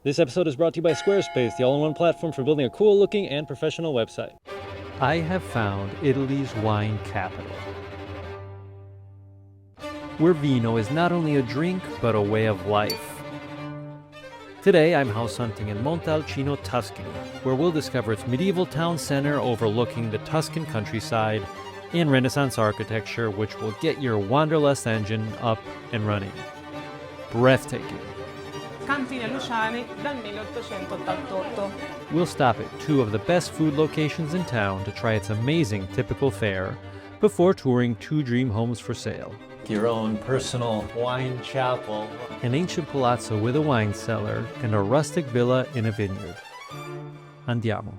This episode is brought to you by Squarespace, the all-in-one platform for building a cool-looking and professional website. I have found Italy's wine capital, where vino is not only a drink, but a way of life. Today, I'm house hunting in Montalcino, Tuscany, where we'll discover its medieval town center overlooking the Tuscan countryside and Renaissance architecture, which will get your wanderlust engine up and running. Breathtaking. Campi Luciani dal 1888. We'll stop at two of the best food locations in town to try its amazing typical fare before touring two dream homes for sale. Your own personal wine chapel, an ancient palazzo with a wine cellar, and a rustic villa in a vineyard. Andiamo.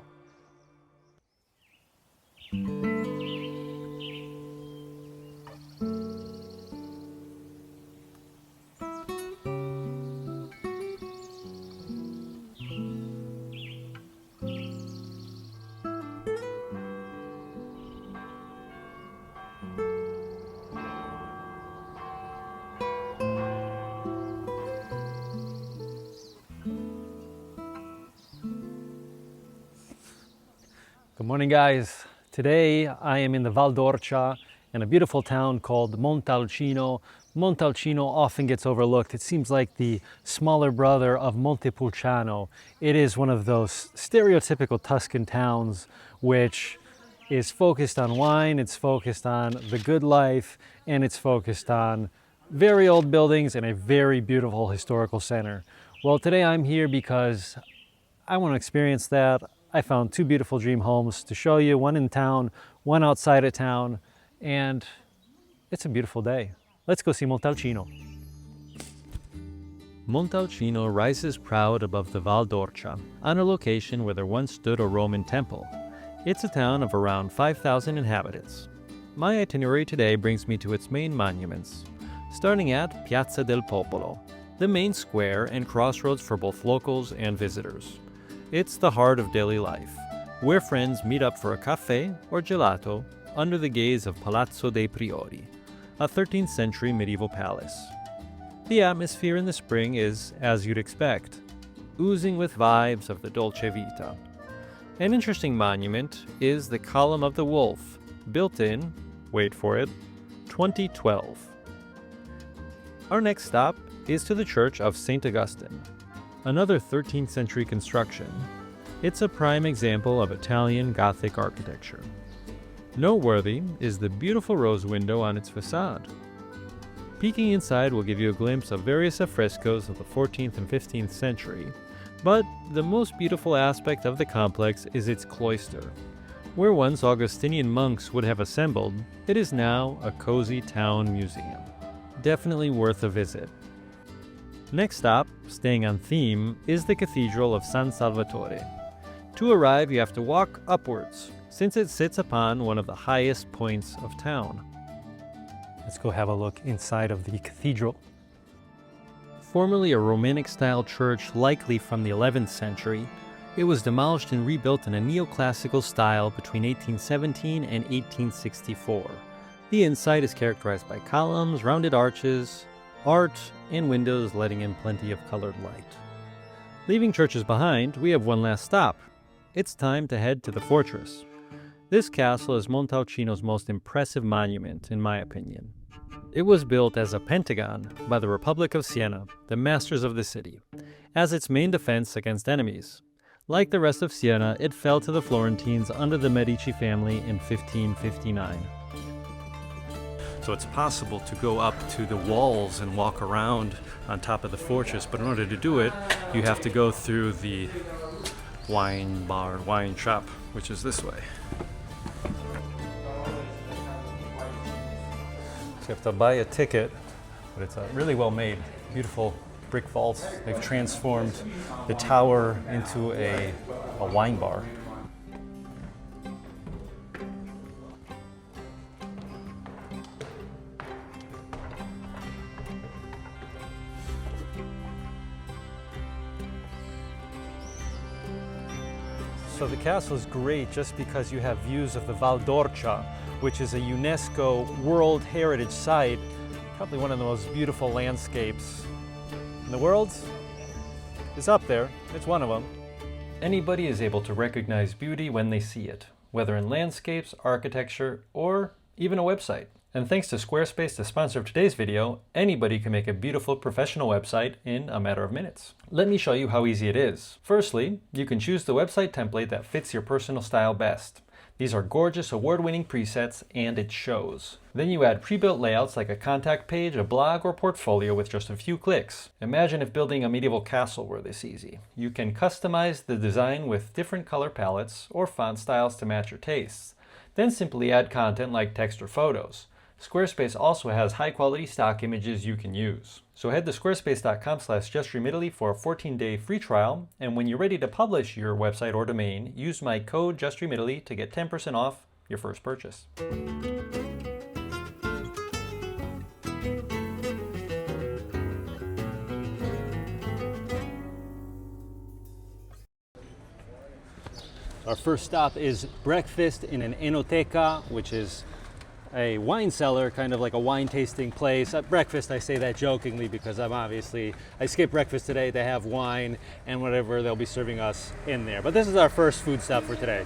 Good morning, guys. Today I am in the Val d'Orcia in a beautiful town called Montalcino. Montalcino often gets overlooked. It seems like the smaller brother of Montepulciano. It is one of those stereotypical Tuscan towns which is focused on wine, it's focused on the good life, and it's focused on very old buildings and a very beautiful historical center. Well, today I'm here because I want to experience that. I found two beautiful dream homes to show you, one in town, one outside of town, and it's a beautiful day. Let's go see Montalcino. Montalcino rises proud above the Val d'Orcia, on a location where there once stood a Roman temple. It's a town of around 5,000 inhabitants. My itinerary today brings me to its main monuments, starting at Piazza del Popolo, the main square and crossroads for both locals and visitors. It's the heart of daily life, where friends meet up for a cafe or gelato under the gaze of Palazzo dei Priori, a 13th century medieval palace. The atmosphere in the spring is, as you'd expect, oozing with vibes of the Dolce Vita. An interesting monument is the Column of the Wolf, built in, wait for it, 2012. Our next stop is to the Church of St. Augustine, another 13th century construction. It's a prime example of Italian Gothic architecture. Noteworthy is the beautiful rose window on its facade. Peeking inside will give you a glimpse of various affrescoes of the 14th and 15th century, but the most beautiful aspect of the complex is its cloister. Where once Augustinian monks would have assembled, it is now a cozy town museum. Definitely worth a visit. Next stop, staying on theme, is the Cathedral of San Salvatore. To arrive, you have to walk upwards, since it sits upon one of the highest points of town. Let's go have a look inside of the cathedral. Formerly a Romantic-style church likely from the 11th century, it was demolished and rebuilt in a neoclassical style between 1817 and 1864. The inside is characterized by columns, rounded arches, art, and windows letting in plenty of colored light. Leaving churches behind, we have one last stop. It's time to head to the fortress. This castle is Montalcino's most impressive monument, in my opinion. It was built as a pentagon by the Republic of Siena, the masters of the city, as its main defense against enemies. Like the rest of Siena, it fell to the Florentines under the Medici family in 1559. So it's possible to go up to the walls and walk around on top of the fortress, but in order to do it, you have to go through the wine shop, which is this way. So you have to buy a ticket, but it's really well made, beautiful brick vaults. They've transformed the tower into a wine bar. So the castle is great just because you have views of the Val d'Orcia, which is a UNESCO World Heritage Site, probably one of the most beautiful landscapes in the world. It's up there. It's one of them. Anybody is able to recognize beauty when they see it, whether in landscapes, architecture, or even a website. And thanks to Squarespace, the sponsor of today's video, anybody can make a beautiful professional website in a matter of minutes. Let me show you how easy it is. Firstly, you can choose the website template that fits your personal style best. These are gorgeous award-winning presets and it shows. Then you add pre-built layouts like a contact page, a blog, or portfolio with just a few clicks. Imagine if building a medieval castle were this easy. You can customize the design with different color palettes or font styles to match your tastes. Then simply add content like text or photos. Squarespace also has high-quality stock images you can use. So head to squarespace.com/JustDreamItaly for a 14-day free trial, and when you're ready to publish your website or domain, use my code JustDreamItaly to get 10% off your first purchase. Our first stop is breakfast in an enoteca, which is a wine cellar, kind of like a wine tasting place. At breakfast, I say that jokingly because I skipped breakfast today to have wine and whatever they'll be serving us in there. But this is our first food stop for today.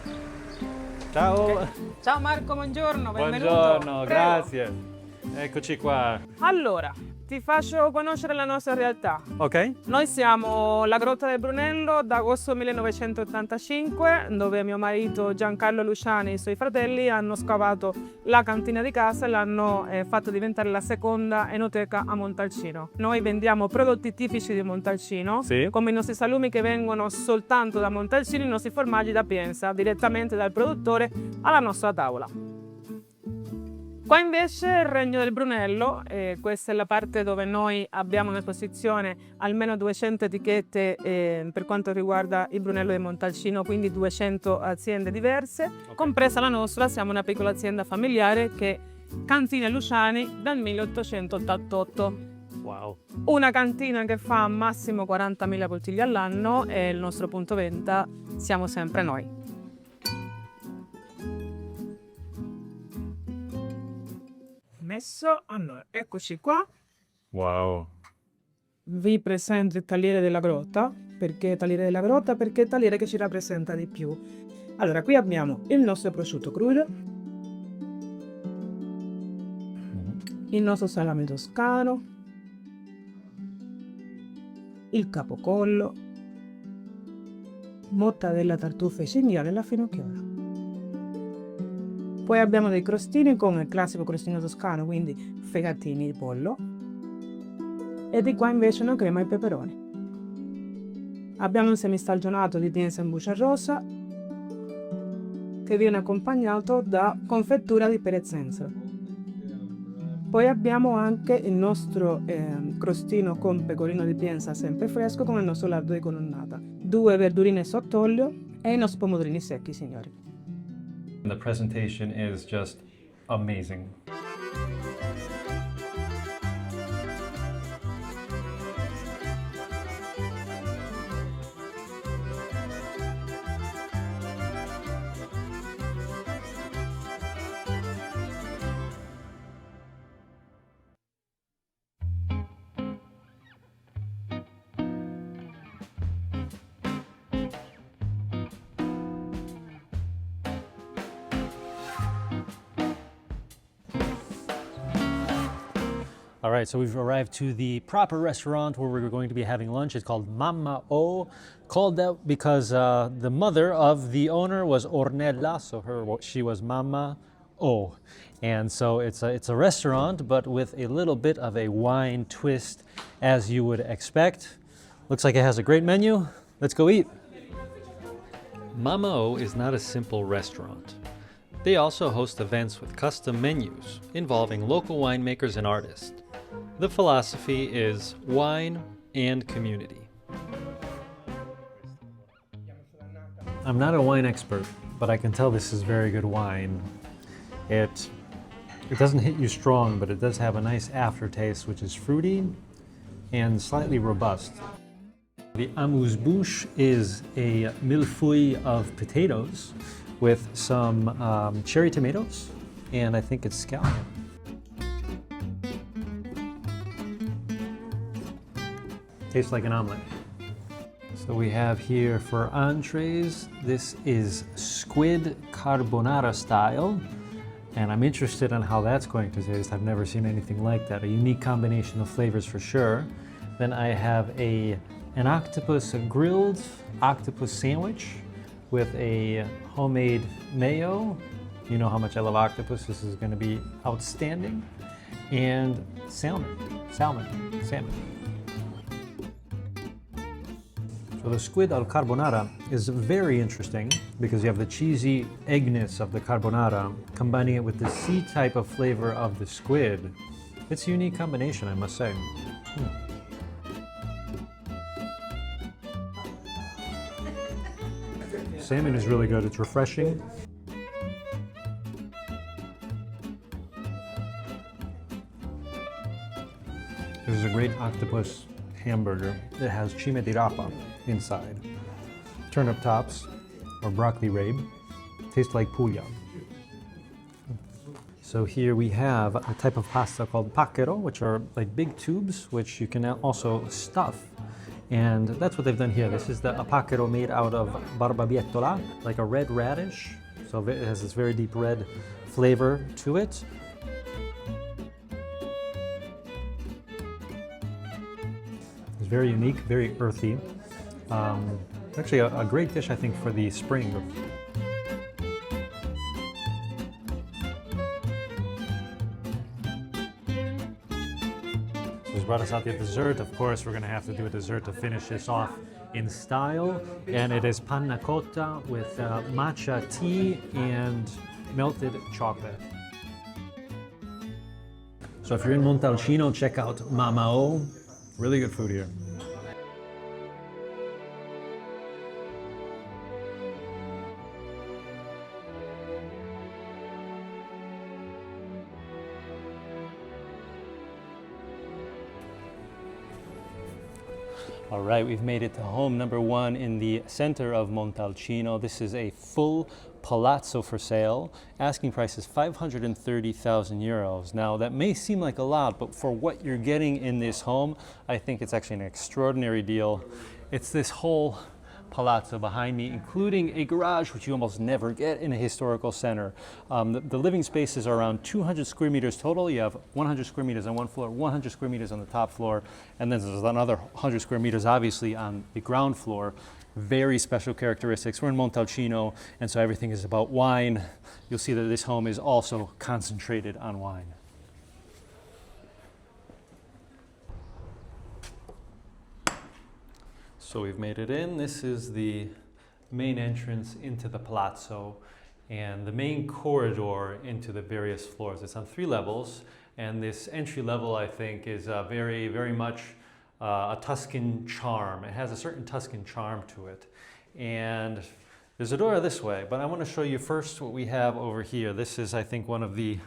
Ciao! Okay. Ciao Marco, buongiorno, benvenuto. Buongiorno, Prego. grazie. Eccoci qua. Allora, ti faccio conoscere la nostra realtà. Ok? Noi siamo la Grotta del Brunello da agosto 1985, dove mio marito Giancarlo Luciani e i suoi fratelli hanno scavato la cantina di casa e l'hanno fatto diventare la seconda enoteca a Montalcino. Noi vendiamo prodotti tipici di Montalcino, Sì. come i nostri salumi che vengono soltanto da Montalcino, i nostri formaggi da Pienza, direttamente dal produttore alla nostra tavola. Qua invece è il Regno del Brunello, questa è la parte dove noi abbiamo in esposizione almeno 200 etichette per quanto riguarda il Brunello di Montalcino, quindi 200 aziende diverse, compresa la nostra. Siamo una piccola azienda familiare che è Cantina Luciani dal 1888. Wow. Una cantina che fa massimo 40.000 bottiglie all'anno e il nostro punto vendita siamo sempre noi. Allora, eccoci qua. Wow. Vi presento il tagliere della grotta. Perché tagliere della grotta? Perché è il tagliere che ci rappresenta di più. Allora, qui abbiamo il nostro prosciutto crudo, il nostro salame toscano, il capocollo, mozzarella, tartuffe e cinghiale e la finocchiara. Poi abbiamo dei crostini con il classico crostino toscano, quindi fegatini di pollo. E di qua invece una crema ai peperoni. Abbiamo un semistagionato di Pienza in buccia rosa che viene accompagnato da confettura di perezzenzolo. Poi abbiamo anche il nostro crostino con pecorino di Pienza sempre fresco con il nostro lardo di colonnata. 2 verdurine sott'olio e i nostri pomodorini secchi, signori. The presentation is just amazing. All right, so we've arrived to the proper restaurant where we're going to be having lunch. It's called MammaO, called that because the mother of the owner was Ornella, so she was MammaO. And so it's a restaurant, but with a little bit of a wine twist, as you would expect. Looks like it has a great menu. Let's go eat. MammaO is not a simple restaurant. They also host events with custom menus involving local winemakers and artists. The philosophy is wine and community. I'm not a wine expert, but I can tell this is very good wine. It doesn't hit you strong, but it does have a nice aftertaste, which is fruity and slightly robust. The amuse-bouche is a millefeuille of potatoes with some cherry tomatoes, and I think it's scallion. Tastes like an omelet. So we have here for entrees, this is squid carbonara style. And I'm interested in how that's going to taste. I've never seen anything like that. A unique combination of flavors for sure. Then I have a grilled octopus sandwich with a homemade mayo. You know how much I love octopus. This is going to be outstanding. And salmon. So the squid al carbonara is very interesting because you have the cheesy eggness of the carbonara combining it with the sea type of flavor of the squid. It's a unique combination, I must say. Salmon is really good, it's refreshing. This is a great octopus hamburger that has cime di rapa inside. Turnip tops or broccoli rabe. Tastes like Puglia. So here we have a type of pasta called pacchero, which are like big tubes, which you can also stuff. And that's what they've done here. This is the pacchero made out of barbabietola, like a red radish. So it has this very deep red flavor to it. It's very unique, very earthy. Actually, a great dish, I think, for the spring. So he's brought us out the dessert. Of course, we're going to have to do a dessert to finish this off in style. And it is panna cotta with matcha tea and melted chocolate. So if you're in Montalcino, check out MammaO. Really good food here. All right, we've made it to home number one in the center of Montalcino. This is a full palazzo for sale. Asking price is 530,000 euros. Now, that may seem like a lot, but for what you're getting in this home, I think it's actually an extraordinary deal. It's this whole palazzo behind me, including a garage, which you almost never get in a historical center. The living spaces are around 200 square meters total. You have 100 square meters on one floor, 100 square meters on the top floor, and then there's another 100 square meters, obviously, on the ground floor. Very special characteristics. We're in Montalcino, and so everything is about wine. You'll see that this home is also concentrated on wine. So we've made it in. This is the main entrance into the palazzo and the main corridor into the various floors. It's on 3 levels, and this entry level, I think, is very, very much a Tuscan charm. It has a certain Tuscan charm to it. And there's a door this way, but I want to show you first what we have over here. This is, I think, one of the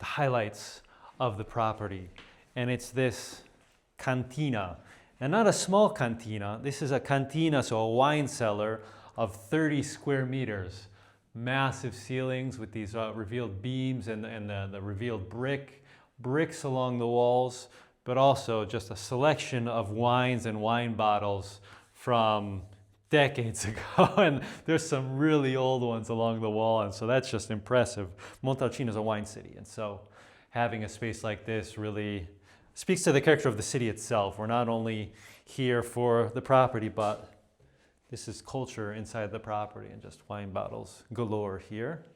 highlights of the property, and it's this cantina. And not a small cantina, this is a cantina, so a wine cellar of 30 square meters. Massive ceilings with these revealed beams and the revealed bricks along the walls, but also just a selection of wines and wine bottles from decades ago. And there's some really old ones along the wall, and so that's just impressive. Montalcino is a wine city, and so having a space like this really speaks to the character of the city itself. We're not only here for the property, but this is culture inside the property, and just wine bottles galore here.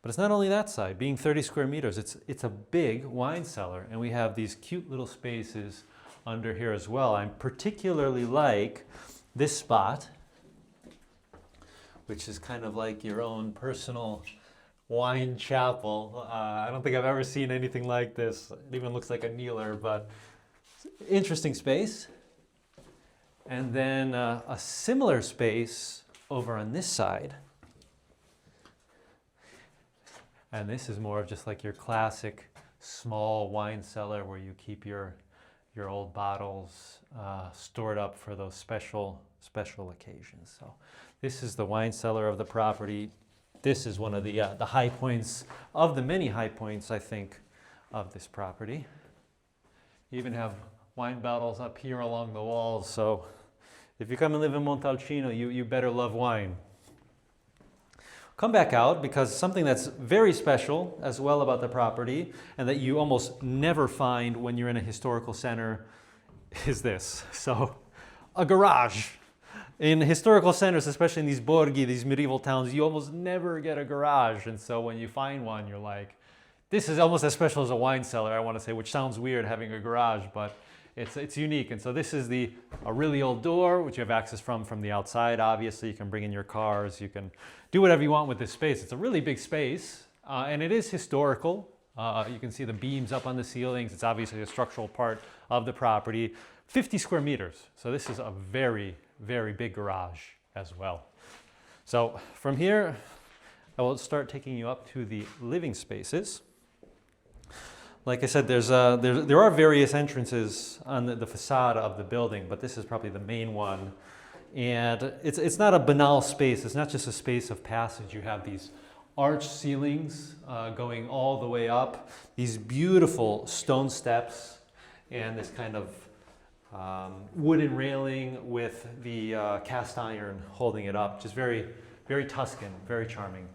But it's not only that side. Being 30 square meters, it's a big wine cellar, and we have these cute little spaces under here as well. I particularly like this spot, which is kind of like your own personal wine chapel. I don't think I've ever seen anything like this. It even looks like a kneeler, but interesting space. And then a similar space over on this side. And this is more of just like your classic small wine cellar where you keep your old bottles stored up for those special occasions. So this is the wine cellar of the property. This is one of the high points, of the many high points, I think, of this property. You even have wine bottles up here along the walls, so If you come and live in Montalcino, you better love wine. Come back out because something that's very special as well about the property and that you almost never find when you're in a historical center is this. So, a garage. In historical centers, especially in these borghi, these medieval towns, you almost never get a garage. And so when you find one, you're like, this is almost as special as a wine cellar, I want to say, which sounds weird having a garage, but it's unique. And so this is a really old door, which you have access from the outside. Obviously, you can bring in your cars. You can do whatever you want with this space. It's a really big space, and it is historical. You can see the beams up on the ceilings. It's obviously a structural part of the property. 50 square meters. So this is a very, very big garage as well. So from here, I will start taking you up to the living spaces. Like I said, there are various entrances on the facade of the building, but this is probably the main one. And it's not a banal space. It's not just a space of passage. You have these arched ceilings going all the way up, these beautiful stone steps, and this kind of wooden railing with the cast iron holding it up. Just very, very Tuscan, very charming.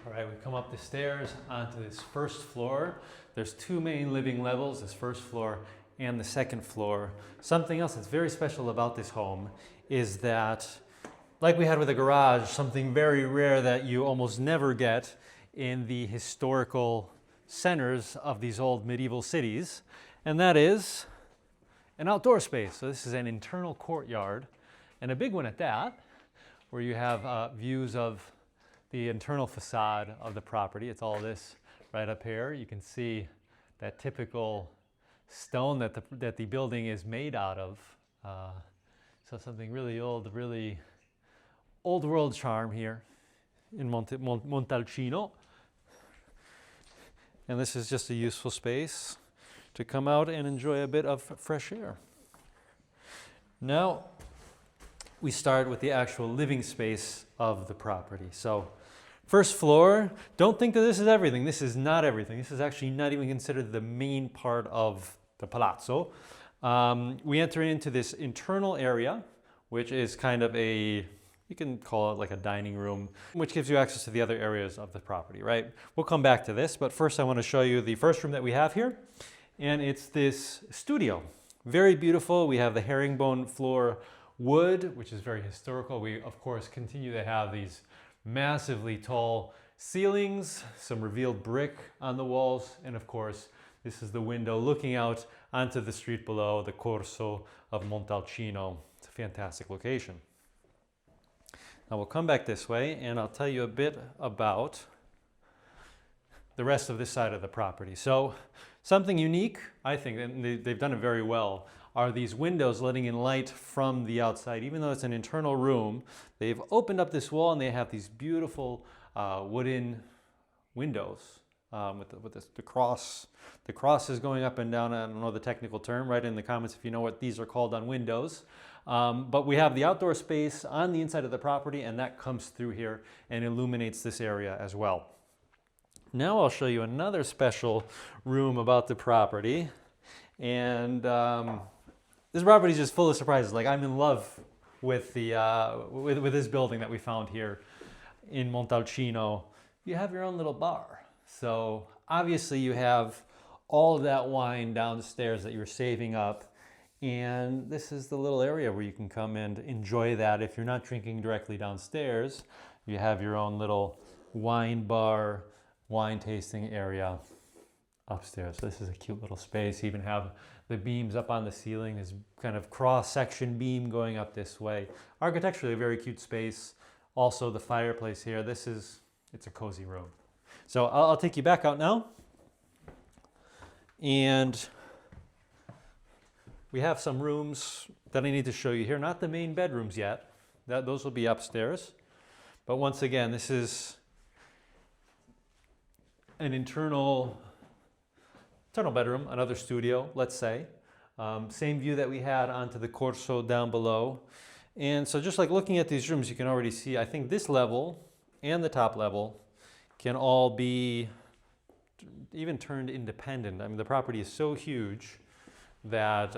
All right, we come up the stairs onto this first floor. There's two main living levels, this first floor and the second floor. Something else that's very special about this home is that, like we had with the garage, something very rare that you almost never get in the historical centers of these old medieval cities, and that is an outdoor space. So this is an internal courtyard, and a big one at that, where you have views of the internal facade of the property. It's all this right up here. You can see that typical stone that the building is made out of. So something really old world charm here in Montalcino. And this is just a useful space to come out and enjoy a bit of fresh air. Now, we start with the actual living space of the property. So, first floor, don't think that this is everything. This is not everything. This is actually not even considered the main part of the Palazzo. We enter into this internal area, which is kind of you can call it like a dining room, which gives you access to the other areas of the property, right? We'll come back to this, but first I want to show you the first room that we have here, and it's this studio. Very beautiful. We have the herringbone floor wood, which is very historical. We, of course, continue to have these massively tall ceilings, some revealed brick on the walls, and of course, this is the window looking out onto the street below, the Corso of Montalcino. It's a fantastic location. Now we'll come back this way and I'll tell you a bit about the rest of this side of the property. So something unique, I think, and they've done it very well, are these windows letting in light from the outside. Even though it's an internal room, they've opened up this wall and they have these beautiful wooden windows with the cross. The cross is going up and down. I don't know the technical term. Write in the comments if you know what these are called on windows. But we have the outdoor space on the inside of the property, and that comes through here and illuminates this area as well. Now I'll show you another special room about the property. And this property is just full of surprises. Like, I'm in love with with this building that we found here in Montalcino. You have your own little bar. So obviously you have all of that wine downstairs that you're saving up. And this is the little area where you can come and enjoy that. If you're not drinking directly downstairs, you have your own little wine bar, wine tasting area upstairs. So this is a cute little space. You even have the beams up on the ceiling, this kind of cross-section beam going up this way. Architecturally, a very cute space. Also the fireplace here. It's a cozy room. So I'll take you back out now. And we have some rooms that I need to show you here. Not the main bedrooms yet. Those will be upstairs. But once again, this is an internal bedroom, another studio, let's say. Same view that we had onto the Corso down below. And so just like looking at these rooms, you can already see, I think this level and the top level can all be even turned independent. I mean, the property is so huge that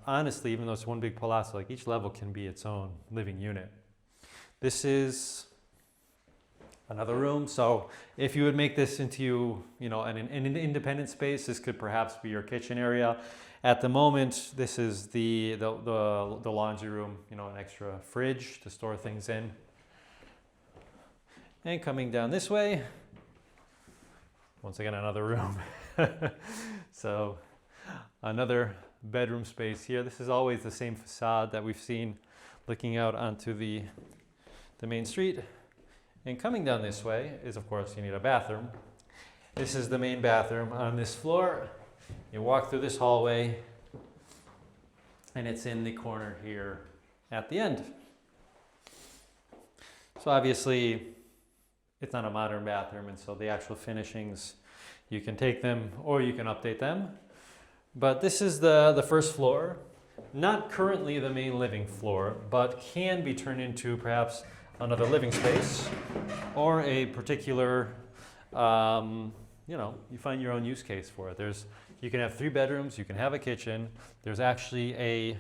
honestly, even though it's one big palazzo, like each level can be its own living unit. This is another room. So if you would make this into, an independent space, this could perhaps be your kitchen area. At the moment, this is the laundry room, an extra fridge to store things in. And coming down this way, once again, another room. So another bedroom space here. This is always the same facade that we've seen looking out onto the main street. And coming down this way is, of course, you need a bathroom. This is the main bathroom on this floor. You walk through this hallway, and it's in the corner here at the end. So obviously, it's not a modern bathroom, and so the actual finishings, you can take them or you can update them. But this is the first floor, not currently the main living floor, but can be turned into perhaps another living space or a particular, you find your own use case for it. You can have 3 bedrooms, you can have a kitchen. There's actually a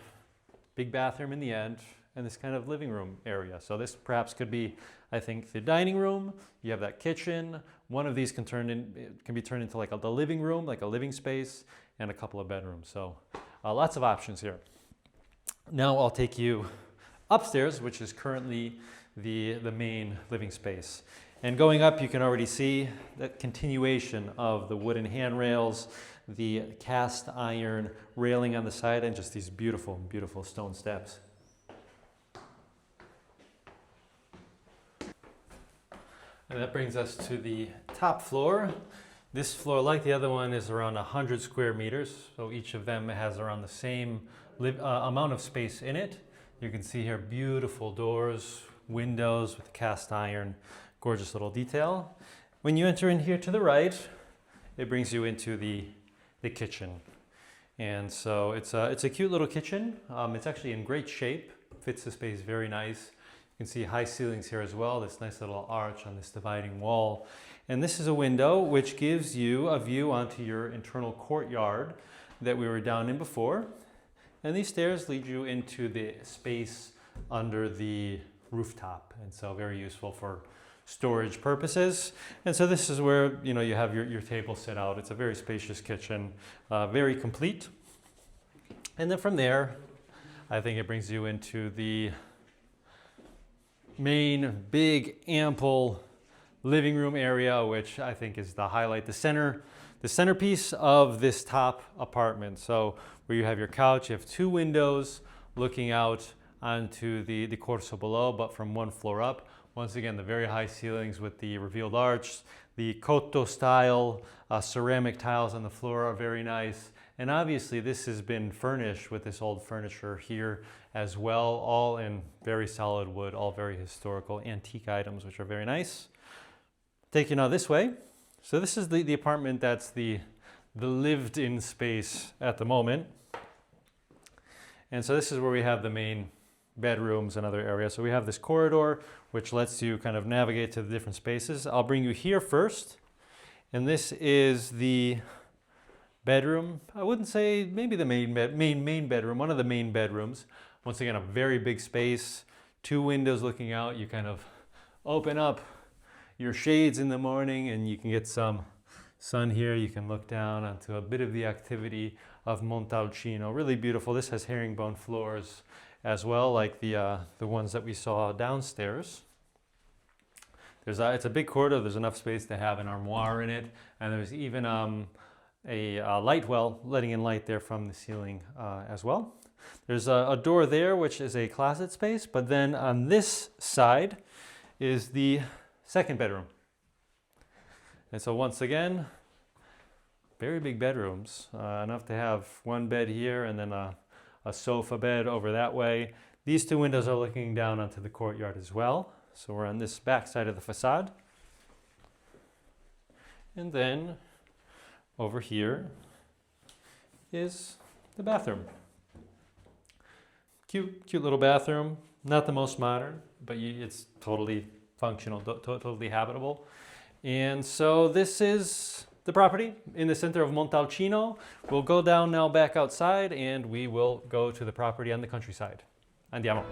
big bathroom in the end and this kind of living room area. So this perhaps could be, I think, the dining room. You have that kitchen. One of these can be turned into like the living room, like a living space, and a couple of bedrooms. So lots of options here. Now I'll take you upstairs, which is currently the main living space. And going up, you can already see that continuation of the wooden handrails, the cast iron railing on the side, and just these beautiful, beautiful stone steps. And that brings us to the top floor. This floor, like the other one, is around 100 square meters. So each of them has around the same amount of space in it. You can see here beautiful doors, windows with cast iron, gorgeous little detail. When you enter in here to the right, it brings you into the kitchen. And so it's a cute little kitchen. It's actually in great shape, fits the space very nice. You can see high ceilings here as well, this nice little arch on this dividing wall. And this is a window which gives you a view onto your internal courtyard that we were down in before. And these stairs lead you into the space under the rooftop, and so very useful for storage purposes. And so this is where you have your table set out. It's a very spacious kitchen, very complete. And then from there, I think it brings you into the main big ample living room area, which I think is the highlight, the centerpiece of this top apartment. So where you have your couch, you have 2 windows looking out onto the corso below, but from 1 floor up. Once again, the very high ceilings with the revealed arch, the Cotto style ceramic tiles on the floor are very nice. And obviously this has been furnished with this old furniture here as well, all in very solid wood, all very historical antique items, which are very nice. Take you now this way. So this is the apartment that's the lived-in space at the moment. And so this is where we have the main bedrooms and other areas. So we have this corridor, which lets you kind of navigate to the different spaces. I'll bring you here first. And this is the bedroom. I wouldn't say maybe the main bedroom, one of the main bedrooms. Once again, a very big space, 2 windows looking out. You kind of open up your shades in the morning and you can get some sun here. You can look down onto a bit of the activity of Montalcino. Really beautiful. This has herringbone floors as well, like the ones that we saw downstairs. It's a big corridor. There's enough space to have an armoire in it, and there's even a light well letting in light there from the ceiling as well. There's a door there, which is a closet space, but then on this side is the second bedroom. And so once again, very big bedrooms, enough to have 1 bed here and then a sofa bed over that way. These 2 windows are looking down onto the courtyard as well. So we're on this back side of the facade. And then over here is the bathroom. Cute little bathroom. Not the most modern, but it's totally functional, totally habitable. And so this is the property in the center of Montalcino. We'll go down now back outside and we will go to the property on the countryside. Andiamo.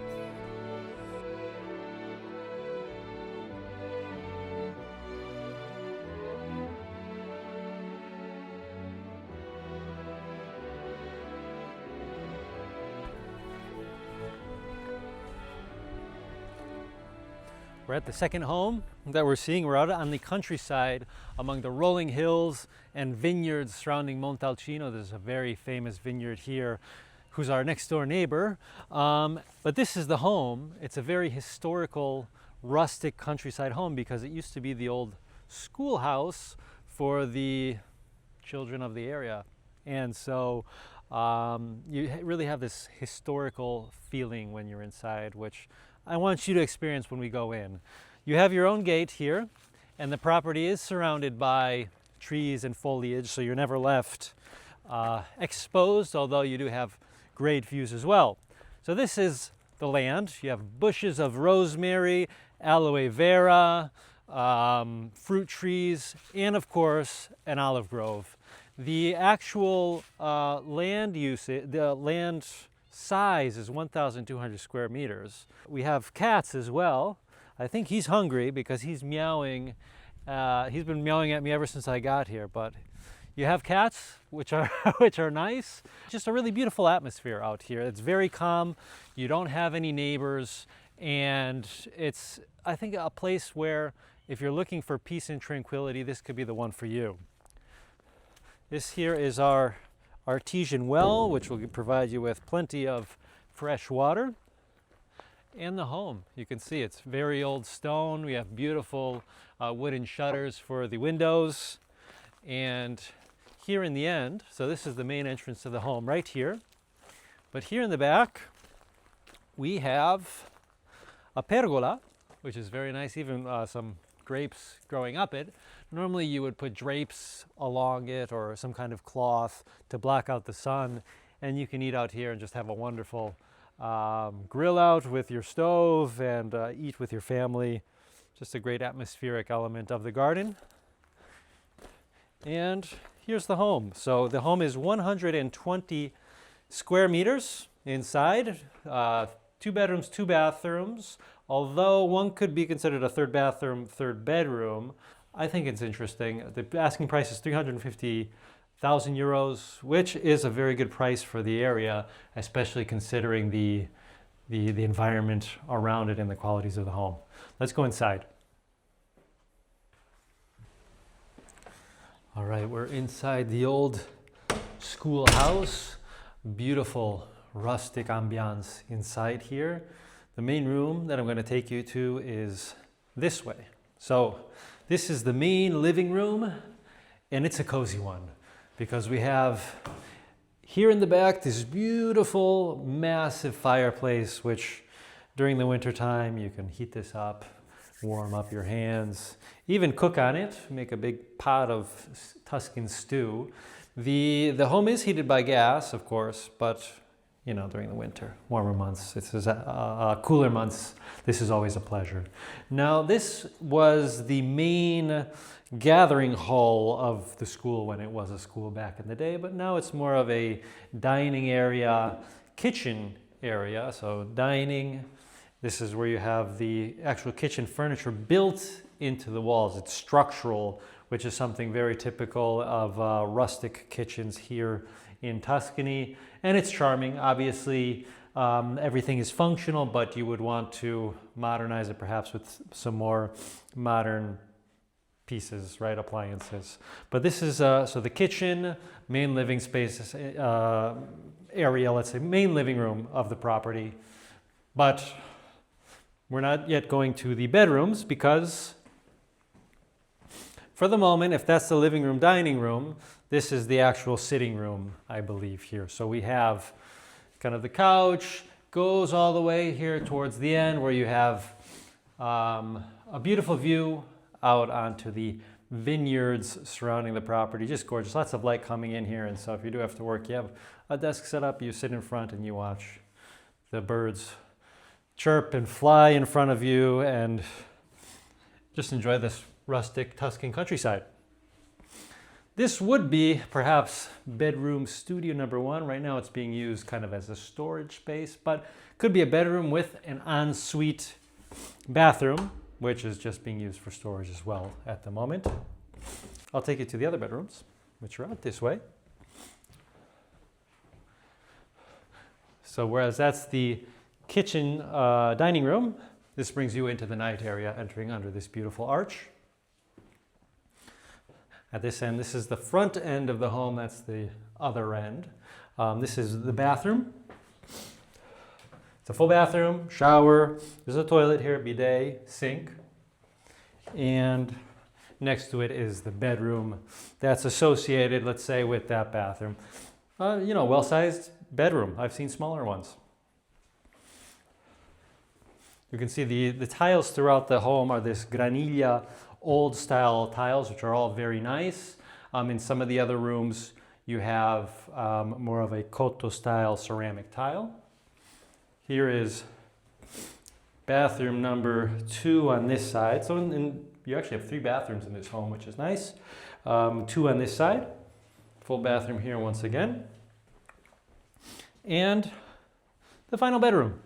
We're at the second home that we're seeing. We're out on the countryside among the rolling hills and vineyards surrounding Montalcino. There's a very famous vineyard here who's our next door neighbor. But this is the home. It's a very historical, rustic countryside home because it used to be the old schoolhouse for the children of the area. And so you really have this historical feeling when you're inside, which I want you to experience when we go in. You have your own gate here, and the property is surrounded by trees and foliage, so you're never left exposed, although you do have great views as well. So this is the land. You have bushes of rosemary, aloe vera, fruit trees, and of course, an olive grove. The actual land size is 1,200 square meters. We have cats as well. I think he's hungry because he's meowing. He's been meowing at me ever since I got here, but you have cats, which are which are nice. Just a really beautiful atmosphere out here. It's very calm. You don't have any neighbors, and it's, I think, a place where if you're looking for peace and tranquility, this could be the one for you. This here is our artesian well, which will provide you with plenty of fresh water. And the home, you can see it's very old stone. We have beautiful wooden shutters for the windows. And here in the end, so this is the main entrance to the home right here. But here in the back, we have a pergola, which is very nice, even some grapes growing up it. Normally you would put drapes along it or some kind of cloth to block out the sun, and you can eat out here and just have a wonderful grill out with your stove and eat with your family. Just a great atmospheric element of the garden. And here's the home. So the home is 120 square meters inside, 2 bedrooms, 2 bathrooms. Although one could be considered a third bathroom, third bedroom, I think it's interesting. The asking price is 350,000 euros, which is a very good price for the area, especially considering the environment around it and the qualities of the home. Let's go inside. All right, we're inside the old schoolhouse. Beautiful rustic ambiance inside here. The main room that I'm going to take you to is this way. So this is the main living room, and it's a cozy one because we have here in the back this beautiful, massive fireplace, which during the winter time you can heat this up, warm up your hands, even cook on it, make a big pot of Tuscan stew. The home is heated by gas, of course, but you know, during the winter, warmer months, cooler months, this is always a pleasure. Now, this was the main gathering hall of the school when it was a school back in the day, but now it's more of a dining area, kitchen area. So dining, this is where you have the actual kitchen furniture built into the walls. It's structural, which is something very typical of rustic kitchens here in Tuscany, and it's charming. Obviously, everything is functional, but you would want to modernize it perhaps with some more modern pieces, right? Appliances. But this is, so the kitchen, main living space area, let's say, main living room of the property. But we're not yet going to the bedrooms because for the moment, if that's the living room, dining room, this is the actual sitting room, I believe, here. So we have kind of the couch, goes all the way here towards the end where you have a beautiful view out onto the vineyards surrounding the property. Just gorgeous, lots of light coming in here. And so if you do have to work, you have a desk set up, you sit in front and you watch the birds chirp and fly in front of you and just enjoy this rustic Tuscan countryside. This would be perhaps bedroom studio number 1. Right now it's being used kind of as a storage space, but could be a bedroom with an ensuite bathroom, which is just being used for storage as well at the moment. I'll take you to the other bedrooms, which are out this way. So whereas that's the kitchen dining room, this brings you into the night area, entering under this beautiful arch. At this end, this is the front end of the home, that's the other end. This is the bathroom. It's a full bathroom, shower, there's a toilet here, bidet, sink, and next to it is the bedroom that's associated, let's say, with that bathroom. Well-sized bedroom. I've seen smaller ones. You can see the tiles throughout the home are this graniglia old style tiles, which are all very nice. In some of the other rooms, you have more of a cotto style ceramic tile. Here is bathroom number 2 on this side. So you actually have 3 bathrooms in this home, which is nice. 2 on this side. Full bathroom here once again. And the final bedroom.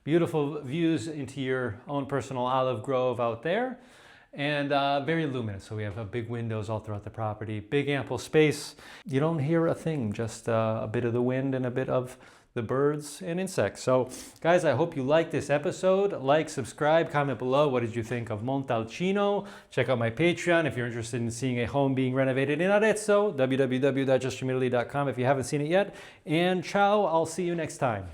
Beautiful views into your own personal olive grove out there, and very luminous. So we have big windows all throughout the property, big ample space. You don't hear a thing, just a bit of the wind and a bit of the birds and insects. So guys, I hope you liked this episode. Like, subscribe, comment below. What did you think of Montalcino? Check out my Patreon if you're interested in seeing a home being renovated in Arezzo, www.justfromitaly.com if you haven't seen it yet. And ciao, I'll see you next time.